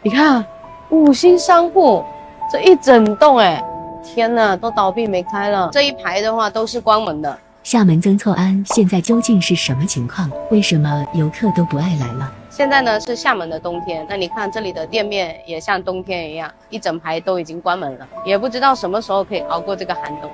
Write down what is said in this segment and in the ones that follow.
你看5星商铺这一整栋天哪，都倒闭没开了。这一排的话都是关门的。厦门曾厝垵现在究竟是什么情况？为什么游客都不爱来了？现在呢是厦门的冬天，那你看这里的店面也像冬天一样，一整排都已经关门了，也不知道什么时候可以熬过这个寒冬。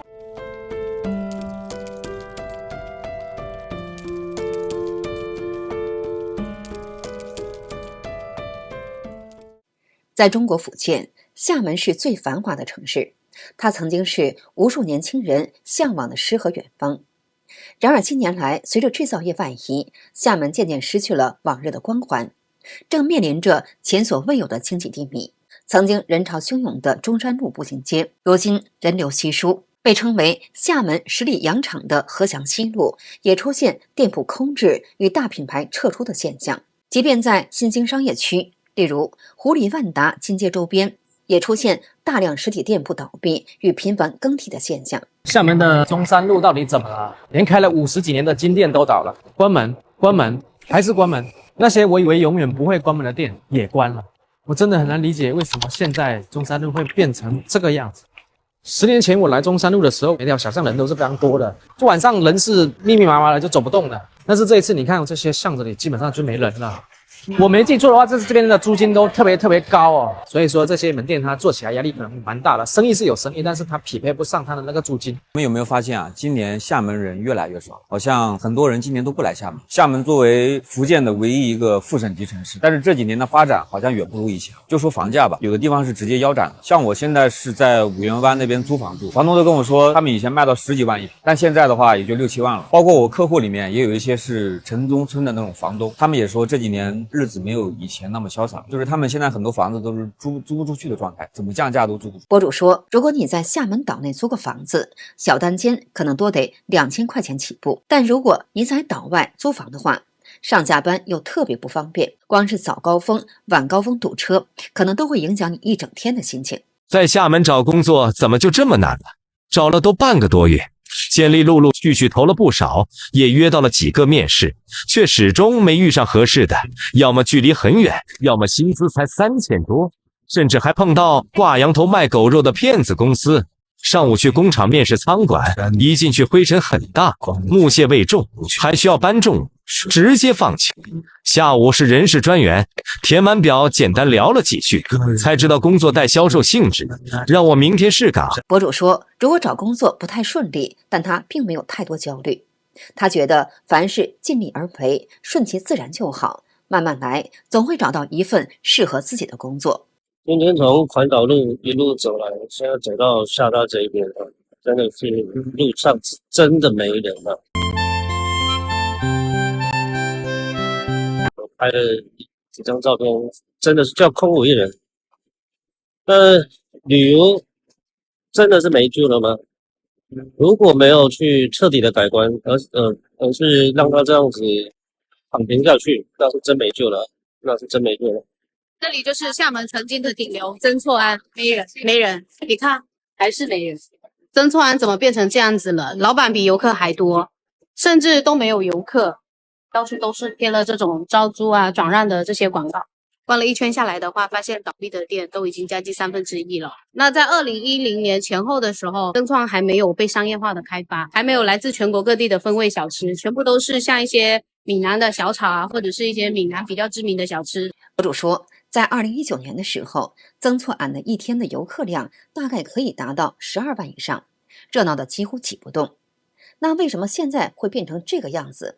在中国福建，厦门是最繁华的城市，它曾经是无数年轻人向往的诗和远方。然而近年来，随着制造业外移，厦门渐渐失去了往日的光环，正面临着前所未有的经济低迷。曾经人潮汹涌的中山路步行街，如今人流稀疏，被称为厦门十里洋场的河祥西路也出现店铺空置与大品牌撤出的现象。即便在新兴商业区，例如湖里万达金街周边，也出现大量实体店铺倒闭与频繁更替的现象。厦门的中山路到底怎么了？连开了50几年的金店都倒了，关门，还是关门。那些我以为永远不会关门的店也关了。我真的很难理解为什么现在中山路会变成这个样子。10年前我来中山路的时候，每条小巷人都是非常多的，就晚上人是密密麻麻的，就走不动的。但是这一次你看这些巷子里基本上就没人了。我没记错的话，这边的租金都特别高哦，所以说这些门店它做起来压力可能蛮大的。生意是有生意，但是它匹配不上它的那个租金。你们有没有发现啊？今年厦门人越来越少，好像很多人今年都不来厦门。厦门作为福建的唯一一个副省级城市，但是这几年的发展好像远不如以前。就说房价吧，有的地方是直接腰斩的。像我现在是在五缘湾那边租房住，房东都跟我说，他们以前卖到10几万一平，但现在的话也就6、7万了。包括我客户里面也有一些是城中村的那种房东，他们也说这几年日子没有以前那么潇洒，就是他们现在很多房子都是租不出去的状态，怎么降价都租不出。博主说，如果你在厦门岛内租个房子，小单间可能多得2000块钱起步，但如果你在岛外租房的话，上下班又特别不方便，光是早高峰、晚高峰堵车，可能都会影响你一整天的心情。在厦门找工作怎么就这么难了？找了都半个多月，简历陆陆续续投了不少，也约到了几个面试，却始终没遇上合适的，要么距离很远，要么薪资才3000多，甚至还碰到挂羊头卖狗肉的骗子公司。上午去工厂面试仓管，一进去灰尘很大，木屑味重，还需要搬重物，直接放弃。下午是人事专员，填完表简单聊了几句，才知道工作带销售性质，让我明天试岗。博主说，如果找工作不太顺利，但他并没有太多焦虑。他觉得凡事尽力而为，顺其自然就好，慢慢来，总会找到一份适合自己的工作。今天从环岛路一路走来，现在走到厦大这一边了，真的是路上真的没人了。我拍了几张照片，真的是叫空无一人。旅游真的是没救了吗？如果没有去彻底的改观，而是让它这样子躺平下去，那是真没救了，那是真没救了。这里就是厦门曾经的顶流曾厝垵，没人，你看还是没人。曾厝垵怎么变成这样子了？老板比游客还多，甚至都没有游客，到处都是贴了这种招租啊、转让的这些广告。逛了一圈下来的话，发现倒闭的店都已经将近1/3了。那在2010年前后的时候，曾厝垵还没有被商业化的开发，还没有来自全国各地的风味小吃，全部都是像一些闽南的小炒啊，或者是一些闽南比较知名的小吃。博主说，在2019年的时候，曾厝垵的一天的游客量大概可以达到12万以上，热闹的几乎挤不动。那为什么现在会变成这个样子？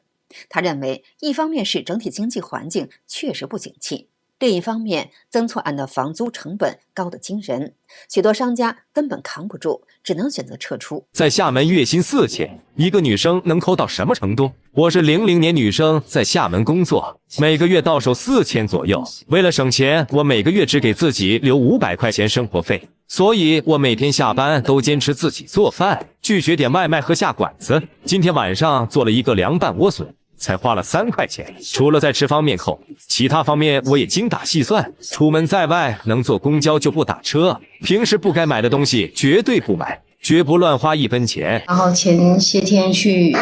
他认为，一方面是整体经济环境确实不景气，另一方面，曾厝垵的房租成本高得惊人，许多商家根本扛不住，只能选择撤出。在厦门月薪4000，一个女生能抠到什么程度？我是00年女生，在厦门工作，每个月到手4000左右。为了省钱，我每个月只给自己留500块钱生活费，所以我每天下班都坚持自己做饭，拒绝点外卖和下馆子。今天晚上做了一个凉拌莴笋，才花了3块钱，除了在吃方便后，其他方面我也精打细算。出门在外能坐公交就不打车，平时不该买的东西绝对不买，绝不乱花一分钱。然后前些天去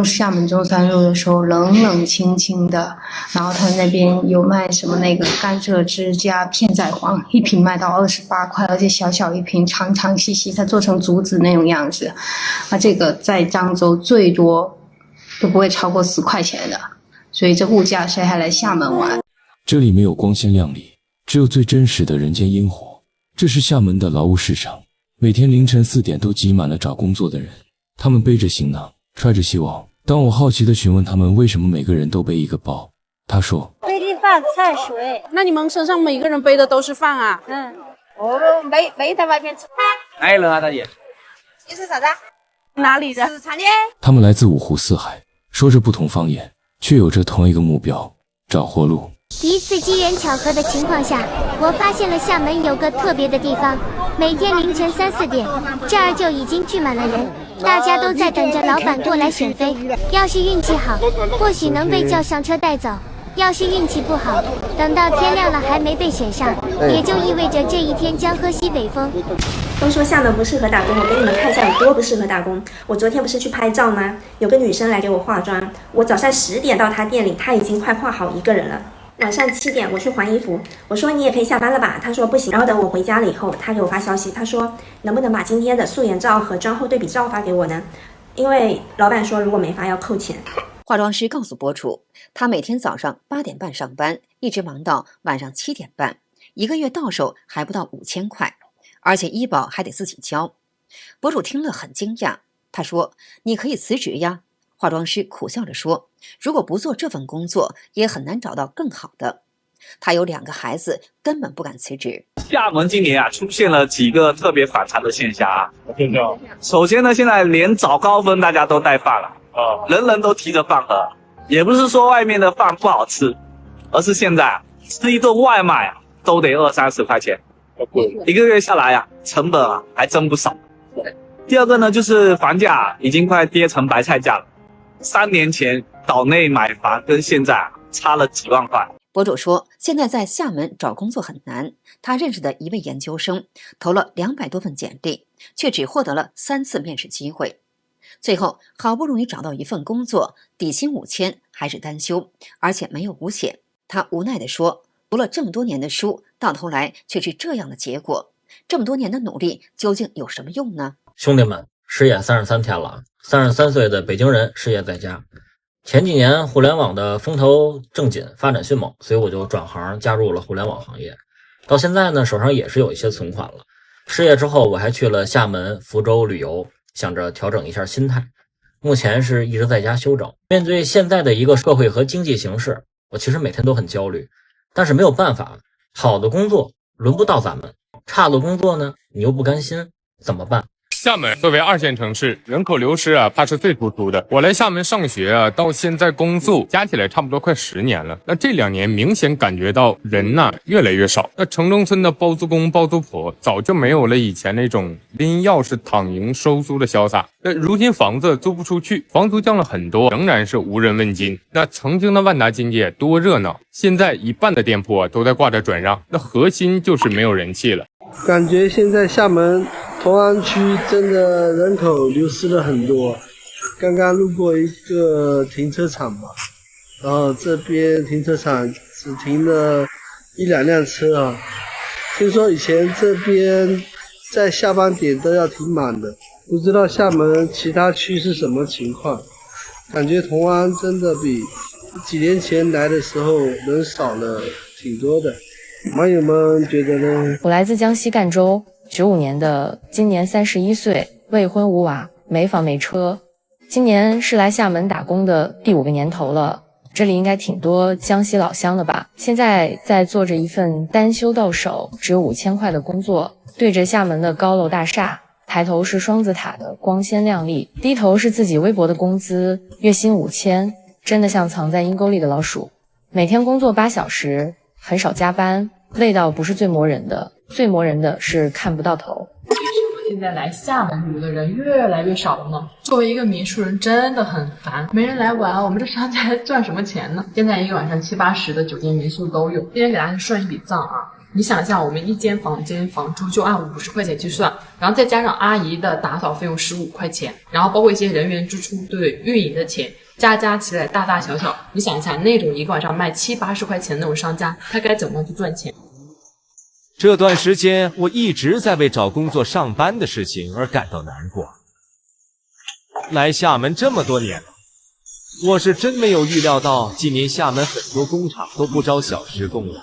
厦门中山路的时候，冷冷清清的，然后他那边有卖什么那个甘蔗汁加片仔癀，一瓶卖到28块，而且小小一瓶，长长细细，它做成竹子那种样子。这个在漳州最多都不会超过10块钱的，所以这物价谁还来厦门玩？这里没有光鲜亮丽，只有最真实的人间烟火。这是厦门的劳务市场，每天凌晨4点都挤满了找工作的人，他们背着行囊，揣着希望。当我好奇地询问他们为什么每个人都背一个包，他说：背的饭菜水。那你们身上每个人背的都是饭啊？我没在外面吃。哪里人啊，大姐？你是啥子？哪里人？四川的。他们来自五湖四海，说着不同方言，却有着同一个目标，找活路。第一次机缘巧合的情况下，我发现了厦门有个特别的地方，每天凌晨3、4点，这儿就已经聚满了人，大家都在等着老板过来选妃。要是运气好，或许能被叫上车带走；要是运气不好，等到天亮了还没被选上，也就意味着这一天将喝西北风。都说厦门不适合打工，我给你们看一下有多不适合打工。我昨天不是去拍照吗？有个女生来给我化妆，我早上10点到她店里，她已经快化好一个人了。晚上7点我去还衣服，我说你也可以下班了吧？他说不行。然后等我回家了以后，他给我发消息，他说能不能把今天的素颜照和妆后对比照发给我呢？因为老板说如果没发要扣钱。化妆师告诉博主，他每天早上8点半上班，一直忙到晚上7点半，1个月到手还不到5000块，而且医保还得自己交。博主听了很惊讶，他说：“你可以辞职呀。”化妆师苦笑着说：“如果不做这份工作，也很难找到更好的。”他有2个孩子，根本不敢辞职。厦门今年出现了几个特别反常的现象啊。首先呢，现在连早高峰大家都带饭了，人人都提着饭盒。也不是说外面的饭不好吃，而是现在吃一顿外卖都得20、30块钱，1个月下来成本还真不少。第二个呢，就是房价已经快跌成白菜价了。3年前岛内买房跟现在差了几万块。博主说，现在在厦门找工作很难。他认识的一位研究生投了200多份简历，却只获得了3次面试机会。最后好不容易找到一份工作，底薪5000，还是单休，而且没有五险。他无奈地说，读了这么多年的书，到头来却是这样的结果。这么多年的努力究竟有什么用呢？兄弟们，失业33天了，33岁的北京人失业在家。前几年互联网的风头正紧，发展迅猛，所以我就转行加入了互联网行业。到现在呢，手上也是有一些存款了。失业之后，我还去了厦门、福州旅游，想着调整一下心态。目前是一直在家休整。面对现在的一个社会和经济形势，我其实每天都很焦虑，但是没有办法，好的工作轮不到咱们，差的工作呢，你又不甘心，怎么办？厦门作为2线城市，人口流失怕是最突出的。我来厦门上学到现在工作，加起来差不多快10年了。那这2年明显感觉到人越来越少。那城中村的包租公包租婆早就没有了以前那种拎钥匙躺赢收租的潇洒。那如今房子租不出去，房租降了很多，仍然是无人问津。那曾经的万达金街多热闹，现在一半的店铺都在挂着转让，那核心就是没有人气了。感觉现在厦门同安区真的人口流失了很多。刚刚路过一个停车场吧，然后这边停车场只停了1、2辆车听说以前这边在下班点都要停满的，不知道厦门其他区是什么情况。感觉同安真的比几年前来的时候人少了挺多的。网友们觉得呢？我来自江西赣州，95年的，今年31岁，未婚无娃，没房没车。今年是来厦门打工的第5个年头了，这里应该挺多江西老乡的吧。现在在做着一份单休到手只有5000块的工作，对着厦门的高楼大厦，抬头是双子塔的光鲜亮丽，低头是自己微薄的工资，月薪5000，真的像藏在阴沟里的老鼠。每天工作8小时，很少加班，累到不是最磨人的，最磨人的是看不到头。为什么现在来厦门旅游的人越来越少了呢？作为一个民宿人真的很烦，没人来玩，我们这商家赚什么钱呢？现在一个晚上70、80的酒店民宿都有。今天给大家算一笔账你想象我们一间房间房租就按50块钱去算，然后再加上阿姨的打扫费用15块钱，然后包括一些人员支出对运营的钱，加起来大大小小，你想一下那种一个晚上卖70-80块钱的那种商家，他该怎么去赚钱？这段时间我一直在为找工作上班的事情而感到难过。来厦门这么多年了，我是真没有预料到今年厦门很多工厂都不招小时工了。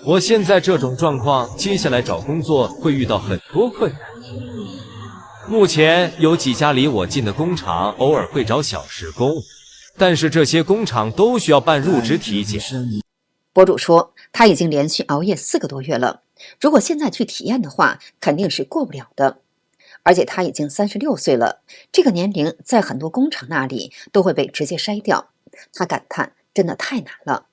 我现在这种状况，接下来找工作会遇到很多困难。目前有几家离我近的工厂偶尔会找小时工，但是这些工厂都需要办入职体检。博主说，他已经连续熬夜4个多月了，如果现在去体验的话，肯定是过不了的。而且他已经36岁了，这个年龄在很多工厂那里都会被直接筛掉。他感叹，真的太难了。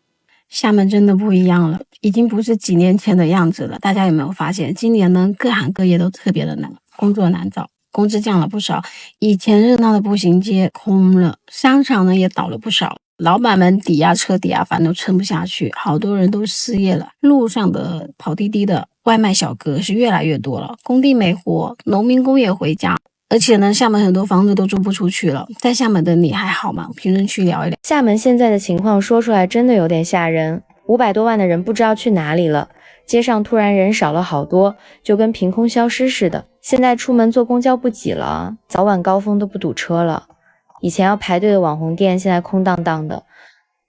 厦门真的不一样了，已经不是几年前的样子了。大家有没有发现，今年呢，各行各业都特别的难，工作难找，工资降了不少。以前热闹的步行街空了，商场呢也倒了不少。老板们抵押车抵押房都撑不下去，好多人都失业了。路上的跑滴滴的外卖小哥是越来越多了，工地没活，农民工也回家。而且呢，厦门很多房子都租不出去了。在厦门的你还好吗？评论区聊一聊。厦门现在的情况说出来真的有点吓人，500多万的人不知道去哪里了，街上突然人少了好多，就跟凭空消失似的。现在出门坐公交不挤了，早晚高峰都不堵车了。以前要排队的网红店现在空荡荡的。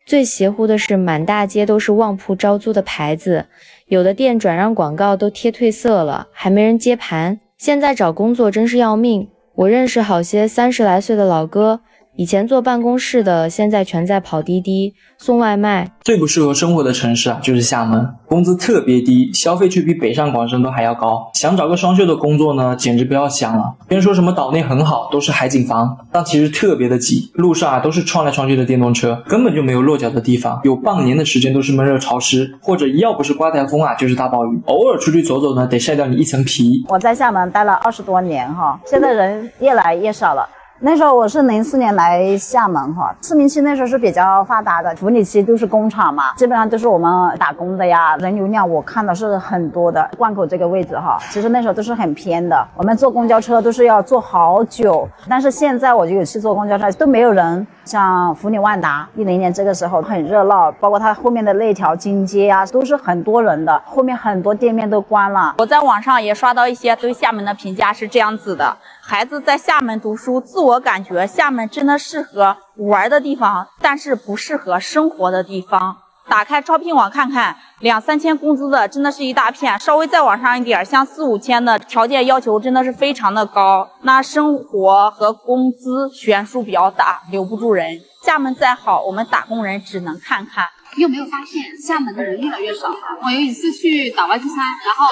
最邪乎的是，满大街都是旺铺招租的牌子，有的店转让广告都贴褪色了，还没人接盘。现在找工作真是要命。我认识好些30来岁的老哥，以前坐办公室的，现在全在跑滴滴送外卖。最不适合生活的城市就是厦门，工资特别低，消费却比北上广深都还要高。想找个双休的工作呢，简直不要想了。别人说什么岛内很好，都是海景房，但其实特别的挤，路上都是撞来撞去的电动车，根本就没有落脚的地方。有半年的时间都是闷热潮湿，或者要不是刮台风就是大暴雨。偶尔出去走走呢，得晒掉你一层皮。我在厦门待了20多年现在人越来越少了。那时候我是04年来厦门市民区那时候是比较发达的，福里区都是工厂嘛，基本上都是我们打工的呀，人流量我看到是很多的。关口这个位置其实那时候都是很偏的，我们坐公交车都是要坐好久，但是现在我就有去坐公交车都没有人。像福里万达10年这个时候很热闹，包括它后面的那条金街都是很多人的，后面很多店面都关了。我在网上也刷到一些对厦门的评价是这样子的：孩子在厦门读书，自我感觉厦门真的适合玩的地方，但是不适合生活的地方。打开招聘网看看，2-3千工资的真的是一大片，稍微再往上一点，像4-5千的条件要求真的是非常的高，那生活和工资悬殊比较大，留不住人。厦门再好，我们打工人只能看看。你有没有发现厦门的人越来越少？我有一次去岛外聚餐，然后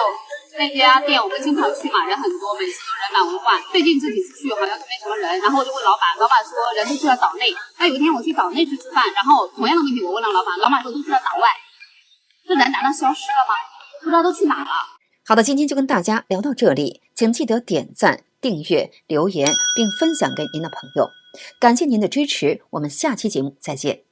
那家店我们经常去嘛，人很多，每次都人满为患。最近这几次去好像都没什么人，然后我就问老板，老板说人都去了岛内。那有一天我去岛内去吃饭，然后同样的问题我问了老板，老板说都去了岛外。这人难道消失了吗？不知道都去哪了。好的，今天就跟大家聊到这里，请记得点赞、订阅、留言并分享给您的朋友。感谢您的支持，我们下期节目再见。